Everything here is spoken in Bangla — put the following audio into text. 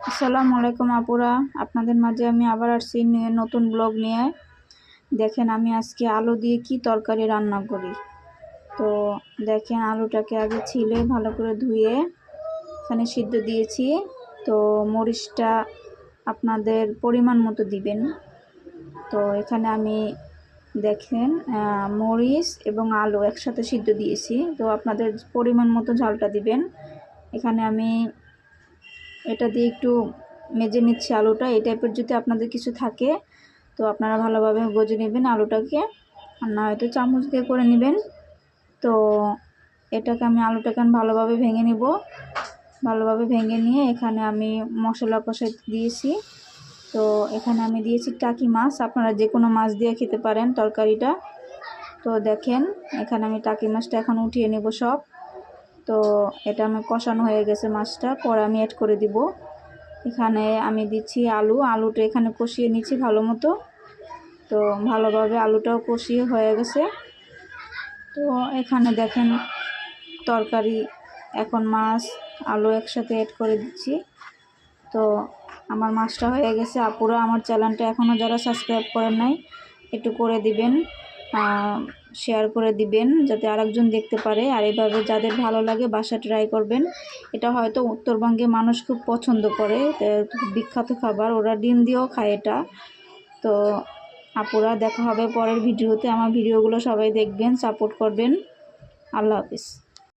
আসসালামু আলাইকুম আপুরা, আপনাদের মাঝে আমি আবার আসছি নতুন ব্লগ নিয়ে। দেখেন আমি আজকে আলু দিয়ে কি তরকারি রান্না করি। তো দেখেন আলুটাকে আগে ছিলে ভালো করে ধুয়ে এখানে সিদ্ধ দিয়েছি। তো মরিচটা আপনাদের পরিমাণ মতো দিবেন। তো এখানে আমি দেখেন মরিচ এবং আলু একসাথে সিদ্ধ দিয়েছি। তো আপনাদের পরিমাণ মতো ঝালটা দিবেন। এখানে আমি এটা দিয়ে একটু মেজে নিচ্ছি আলুটা। এই টাইপের যদি আপনাদের কিছু থাকে তো আপনারা ভালোভাবে গজে নেবেন আলুটাকে, আর না হয়তো চামচ দিয়ে করে নেবেন। তো এটাকে আমি আলুটাকে ভালোভাবে ভেঙে নিব। ভালোভাবে ভেঙে নিয়ে এখানে আমি মশলা কষাই দিয়েছি। তো এখানে আমি দিয়েছি টাকি মাছ, আপনারা যে কোনো মাছ দিয়ে খেতে পারেন তরকারিটা। তো দেখেন এখানে আমি টাকি মাছটা এখন উঠিয়ে নেব সব। তো এটা আমি কষানো হয়ে গেছে মাছটা, পরে আমি অ্যাড করে দিব। এখানে আমি দিচ্ছি আলুটা এখানে কষিয়ে নিচ্ছি ভালো মতো। তো ভালোভাবে আলুটাও কষিয়ে হয়ে গেছে। তো এখানে দেখেন তরকারি, এখন মাছ আলু একসাথে অ্যাড করে দিচ্ছি। তো আমার মাছটা হয়ে গেছে। আপুরা আমার চ্যানেলটা এখনও যারা সাবস্ক্রাইব করেন নাই একটু করে দিবেন, শেয়ার করে দিবেন যাতে আরেকজন দেখতে পারে। আর এভাবে যাদের ভালো লাগে বাসা ট্রাই করবেন। এটা হয়তো উত্তরবঙ্গে মানুষ খুব পছন্দ করে, বিখ্যাত খাবার, ওরা ডিম দিয়েও খায় এটা। তো আপুরা দেখা হবে পরের ভিডিওতে। আমার ভিডিওগুলো সবাই দেখবেন, সাপোর্ট করবেন। আল্লাহ হাফিজ।